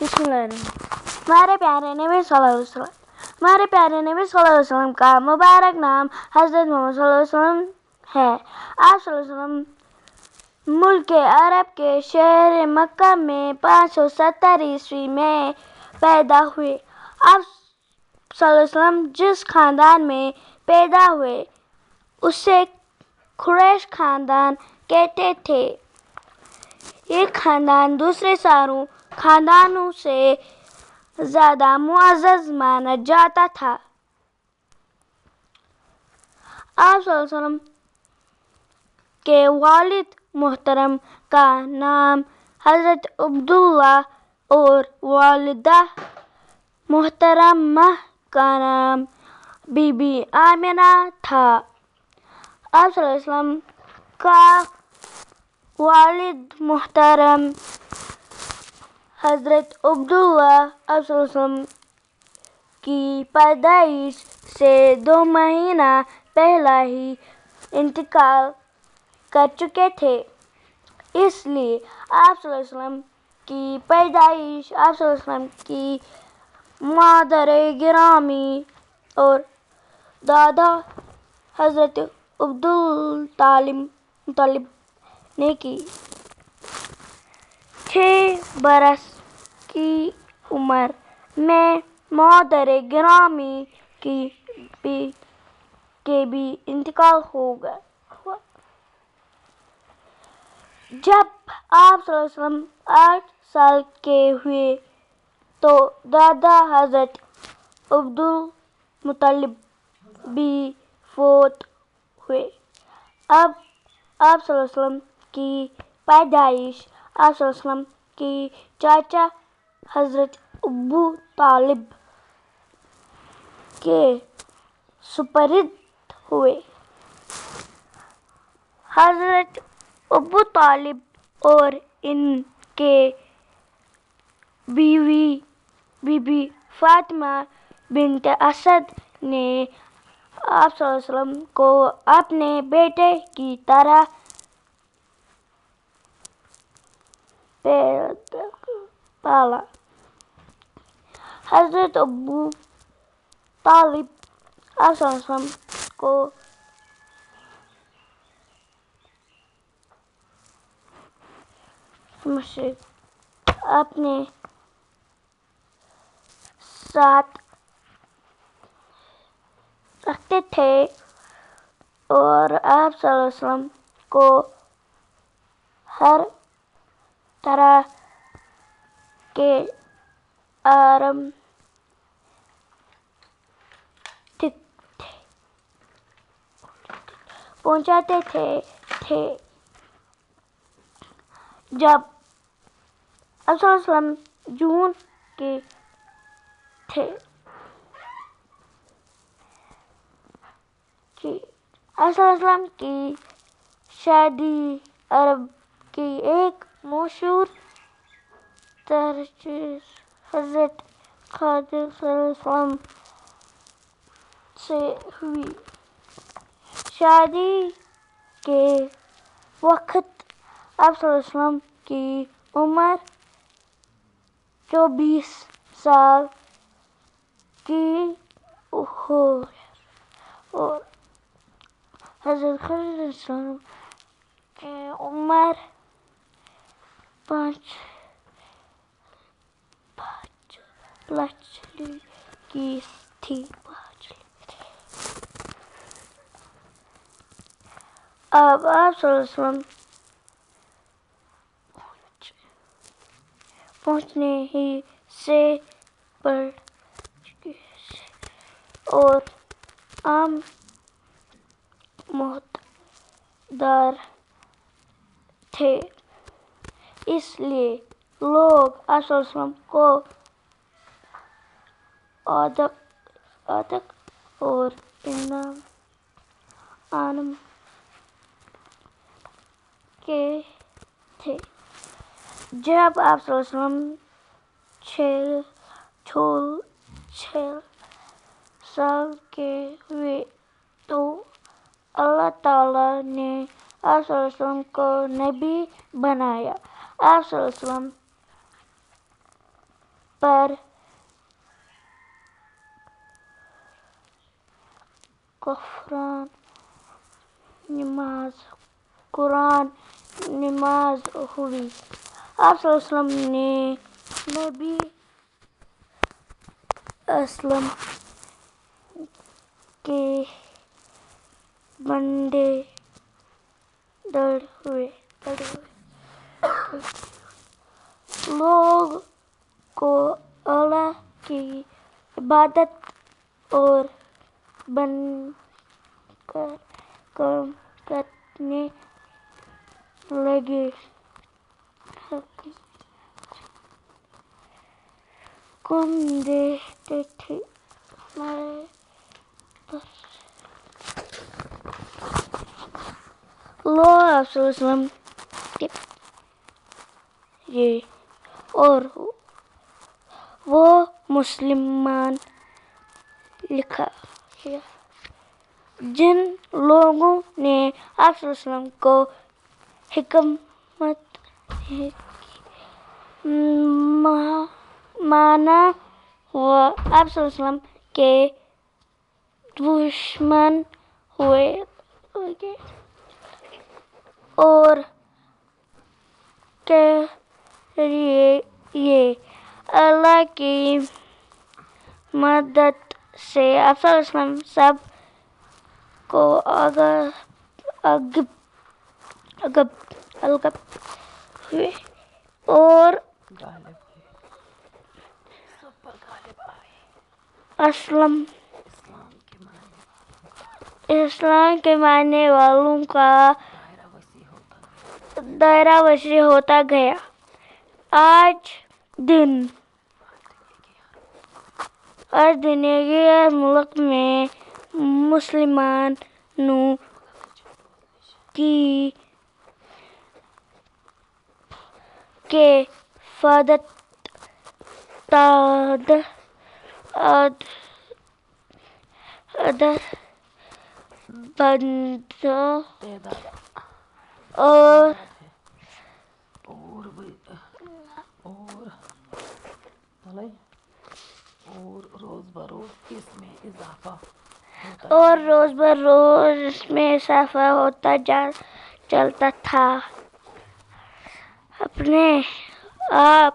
بسم اللہ الرحمن الرحیم۔ ہمارے پیارے نبی صلی اللہ علیہ وسلم، ہمارے پیارے نبی صلی اللہ علیہ وسلم کا مبارک نام حضرت محمد صلی اللہ علیہ وسلم ہے۔ آپ صلی اللہ علیہ وسلم ملک عرب کے شہر مکہ میں 570 عیسوی میں پیدا ہوئے۔ آپ صلی اللہ علیہ وسلم جس خاندان میں پیدا ہوئے اسے قریش خاندان کہتے تھے۔ یہ خاندان دوسرے ساروں خاندانوں سے زیادہ معزز مانا جاتا تھا۔ آپ صلی اللہ علیہ وسلم کے والد محترم کا نام حضرت عبداللہ اور والدہ محترمہ کا نام بی بی آمنہ تھا۔ آپ صلی اللہ علیہ وسلم کا والد محترم حضرت عبداللہ آپ صلی اللہ علیہ وسلم کی پیدائش سے 2 مہینہ پہلا ہی انتقال کر چکے تھے، اس لیے آپ صلی اللہ علیہ وسلم کی پیدائش آپ صلی اللہ علیہ وسلم کی مادر گرامی اور دادا حضرت عبدالمطلب نے کی۔ 6 برس کی عمر میں مادر گرامی کے بھی انتقال ہو گیا۔ جب آپ صلی اللہ علیہ وسلم 8 سال کے ہوئے تو دادا حضرت عبدالمطلب بھی فوت ہوئے۔ اب آپ صلی اللہ علیہ وسلم کی پیدائش آپ صلی اللہ علیہ وسلم کی چاچا حضرت ابو طالب کے سپرد ہوئے۔ حضرت ابو طالب اور ان کے بیوی بی بی فاطمہ بنت اسد نے آپ صلی اللہ علیہ وسلم کو اپنے بیٹے کی طرح پالا۔ حضرت ابو طالب آپ صلی اللہ علیہ وسلم کو اپنے ساتھ رکھتے تھے اور آپ صلی اللہ علیہ وسلم کو ہر طرح کے آرام پہنچاتے تھے۔ جب آپ صلی اللہ علیہ وسلم جون کے تھے آپ صلی اللہ علیہ وسلم کی شادی عرب کی ایک مشہور تجویز حضرت خادم صلی اللہ علیہ وسلم سے ہوئی۔ شادی کے وقت آپ صلی اللہ علیہ وسلم کی عمر 24 سال کی ہو اور حضرت خادم صلی اللہ علیہ وسلم کی عمر 5 لاکھ کی تھی۔ اب آپ صلی اللہ علیہ وسلم پہنچنے ہی سے بڑھ چکے اور عام مقدار تھے، اس لیے لوگ آپ صلی اللہ علیہ وسلم کو عتق اور انعام کے تھے۔ جب آپ صلی اللہ علیہ وسلم 6 سال کے ہوئے تو اللہ تعالیٰ نے آپ صلی اللہ علیہ وسلم کو نبی بنایا۔ آپ صلی اللہ علیہ وسلم پر قرآن نماز ہوئی۔ آپ صلی اللہ علیہ وسلم نے نبی اسلم کے بندے ڈر ہوئے لوگ کو اللہ کی عبادت اور بن کر کام کرنے لگے۔ کم دیتے تھے ہمارے لوگ آپ صلی اللہ علیہ وسلم یہ اور وہ مسلمان لکھا جن لوگوں نے آپ صلی اللہ علیہ وسلم کو حکمت مانا وہ آپ صلی اللہ علیہ وسلم کے دشمن ہوئے اور یہ اللہ کی مدد سے آپ صلی اللہ علیہ وسلم سب کو غالب ہوئے اور اسلام کے ماننے والوں کا دائرہ وسیع ہوتا گیا۔ آج دن غیر ملک میں مسلمانوں کی اور روز بروز اس میں اضافہ ہوتا چلتا تھا۔ اپنے آپ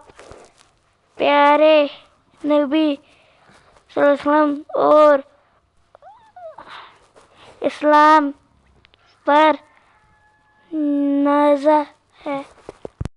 پیارے نبی صلی اللہ علیہ وسلم اور اسلام پر نازل ہے۔